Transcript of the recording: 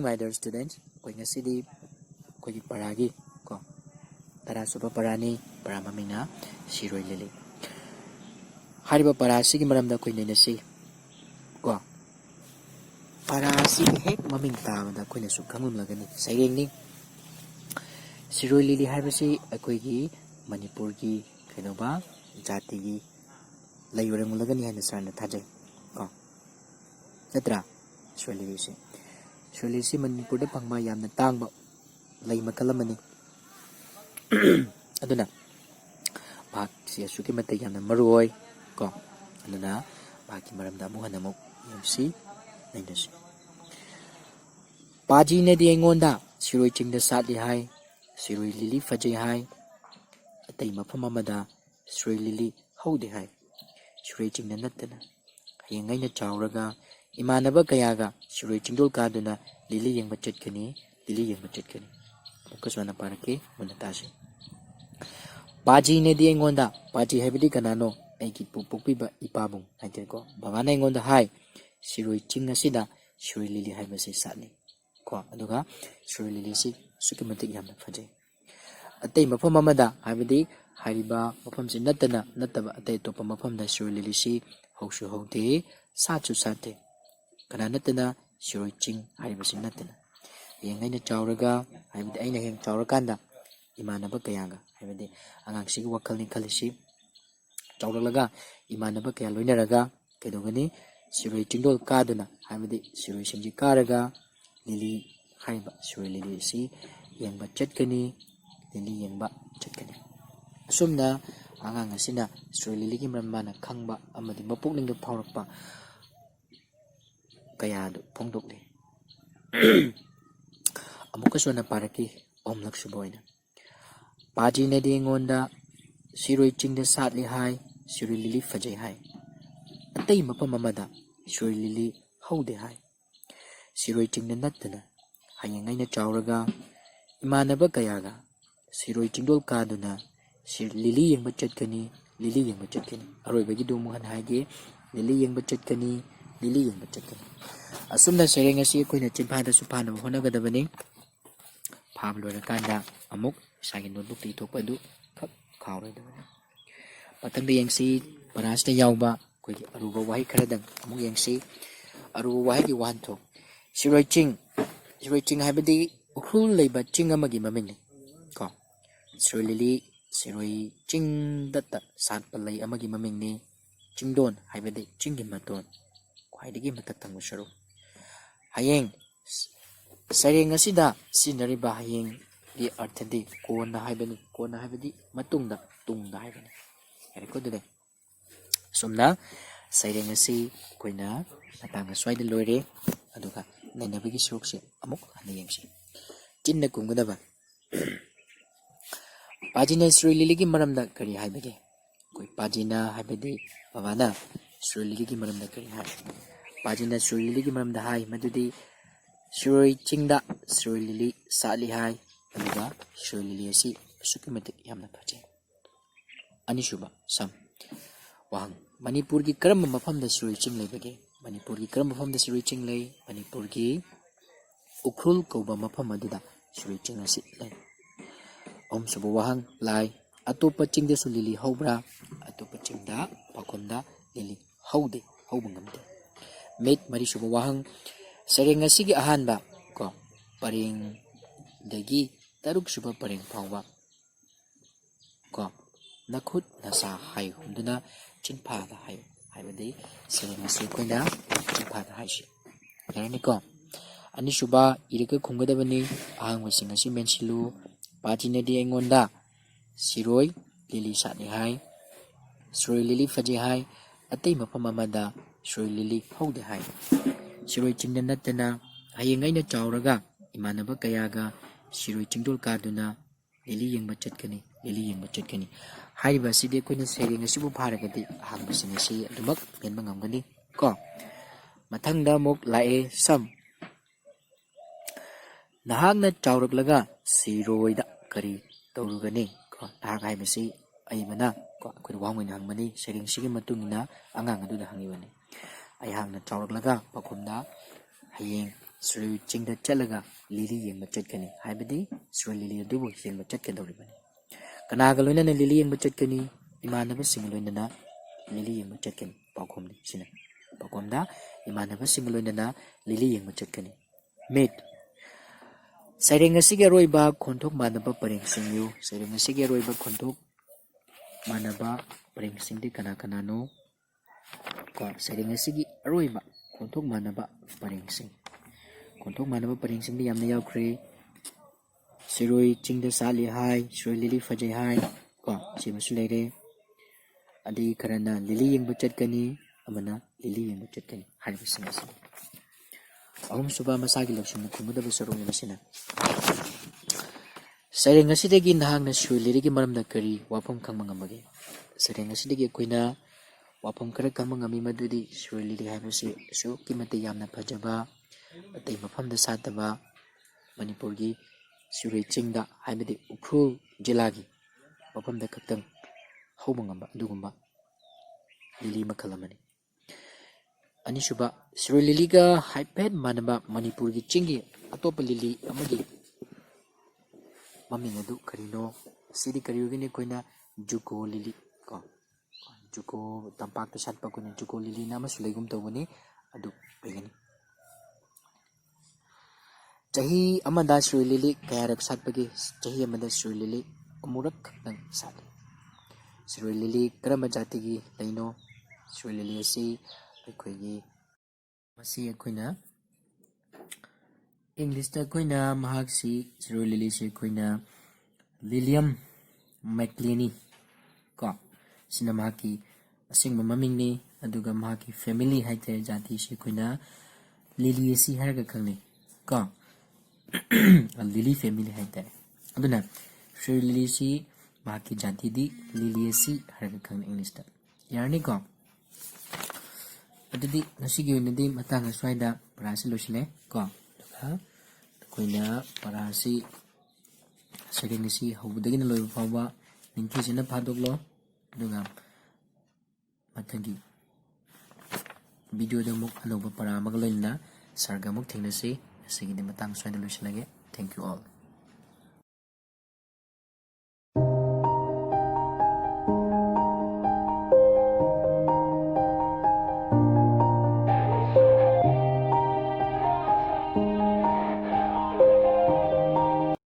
my dear students. Koi ngasidi koi paragi ko tara suba parani para mamina Shirui Lili. Hariba para sigi maramda koi nenasi ko para sigi hek maming tabada koi nasu khangum lagani saireng ni Shirui Lili haibasi akoi gi Manipur gi kainoba jati gi layurang lagani haina sarna thajai ko natra Shirui Lili si Shirui Lili si Manipur da pangma yamna tangba lay makalamani aduna bak si asuki matay yamna maruoy ko aduna baki maramda mo hanamok yamsi nainasi paji na di ngonda Shirui chingda satli hai Shirui Lili fajay hai atay mafam amada Shirui Lili haude hai Shirui chingda natana hayangay na chawraga imanaba kayaga Shirui chingdol kaduna Lili yang machatkani Lili yang machatkani Kuswana parake munatasi Paji ne di ngonda paji habidi kanano aiki pupukpiba ipabung haite ko bangana ngonda hai Shirui ching asida Shirui Lili haibasi sani ko aduga Shirui Lili si sukimatik yamna fajay atay mafam amada habidi hariba mafam si nataba atay topa mafam da Shirui Lili si hausu haude sachu sate kana natana Shirui ching haribasi natana yang aina chawraga haibidi aina heng chawrakanda imanaba kayaga haibidi angangsigi wakalni khalisi chawralaga imanaba kaya loinaraga kaidogani Shirui chingdol kaduna haibidi Shirui singji karaga Lili haiba Shirui Lili si yengba chatkani Lili yengba chatkani asumna angang asina Shirui Lili gi maramana khangba amadi mapukningda phaurakpa kaya adu phongdokli Amukaswana paraki om laksuboina paji na di ngonda Shirui chingda satli hai Shirui Lili fajay hai atay mapam amada Shirui Lili haude hai Shirui chingda natana hayangay na chawraga imanaba kayaga Shirui chingdol kaduna Lili yengba chatkani Lili yengba chatkani aroibagi dumuhan haige Lili yengba chatkani Lili yengba chatkani asumna sereng asi koina chimphada suphana honagadabani phab lorakanda amuk sagi notebook ti thokpadu khak khawroidabani patangda yengsi parasta yawba koi aruba wahi kharadang amuk yengsi aruba wahi gi wanthok Shirui ching haibadi ukhul leiba ching amagi mamingni ko Shirui Lili Shirui ching datta satpa lei amagi mamingni chingdon haibadi chingi maton khwaidagi matak tangba sharu hayeng sareng asida sinariba hayeng gi arthadi kona haibadi matungda tungda haibani yariko dune sumna sareng asi koina matanga swaida loire aduga nainabigi surukse amuk hanayengsi chinna kungadaba pajina Shirui Lili gi maramda kari haibage koi pajina haibadi babana Shirui Lili gi maramda kari hai pajina Shirui Lili gi maramda hai madudi Shirui chingda Shirui Lili satli hai aduga Shirui Lili asi sukimatik yamna fajay anisuba sam wahang Manipur gi karamba mafamda Shirui ching leibage Manipur gi karamba mafamda Shirui ching lei Manipur gi ukrul kauba mafam aduda Shirui ching asi lei om suba wahang lai atopa chingda su Lili haubra atopa chingda pakomda Lili haude haubangamde met mari suba wahang sareng asigi ahanba ko pareng dagi taruk suba pareng phawba ko nakhut nasa hai hunduna chinphada hai haibadi sareng asi koina chinphada haisi yarani ko ani suba irika khungadabani ahang wasing asi mensilu pajina di engonda Shirui Lili satni hai Shirui Lili fajay hai atay mafam amada Shirui Lili haude hai Shirui chingda natana hayangay na chawraga imanaba kayaga Shirui chingdol kaduna Lili yengba chatkani Lili yengba chatkani haiba sidi koina sereng asibu pharagadi ahang basing asi adumak menba ngamgani ko mathangda muk lae sam nahagna chawraklaga Shiruida kari tawrugani ko nahag haibasi aibana ko akhoi wangwina hangmani sereng sigi matungina angang aduda hangibani ayahangna chawraklaga pakomda hayeng Shirui chingda chalaga lili yengba chatkani haibadi Shirui lili adubu yengba chatkadoribani kanaga loinana lili yengba chatkani imanaba sing loinana lili yengba chatkani paukhomni sina paukhomda imanaba sing loinana lili yengba chatkani mate Saireng asigi aroiba khonthok manaba pareng singyu saireng asigi aroiba khonthok manaba pareng singdi kana kanano ko saireng asigi aroiba khonthok manaba pareng sing khonthok manaba pareng singdi yamna yaukre Shirui chingda sali hai Shirui lili fajai hai ko simasu leire adi karana lili yengba chatkani amana lili yengba chatkani haiba sinasi ahum suba masagi lakshin khumudaba sarung masina Saireng asidagi nahangna Shirui liligi maramda kari wafam khangma ngamage Saireng asidagi akoina wafam khara khangma ngami madudi Shirui lili haibasi asukki mate yamna phajaba atai mafamda sataba Manipurgi Shirui chingda haibadi Ukhrull jilagi mafamda khaktang hauba ngamba adugumba lili makhal amani Anisuba Shirui liliga haipet manaba Manipurgi chingi atopa lili amagi maming adu karino sidi kariyugini koina juko lili ko juko tampak ta satpa koina juko lili nama sulaigum tawani adu pegani chahi amada Shirui lili kayarak satpagi chahi amada Shirui lili amurak nang sat Shirui lili karama jatigi laino Shirui lili asi aikoigi masi akoina English ta koina mahaksi Shirui lili si koina William McLeany ko sina mahaki asing maming ni aduga mahaki family haite jati si koina lili si harga khangni ko lili family haite aduna Shirui lili si mahaki jati di lili si harga khangni English ta yarni ko adudi nasigi unadi matanga swaida parasi losile ko koina parasi Saireng asi hawdagina loiba fawba ningkisina phadoklo aduga mathagi video da muk anoba para amaga loina sarga muk thingnasi asigini matang swaida loisilage thank you all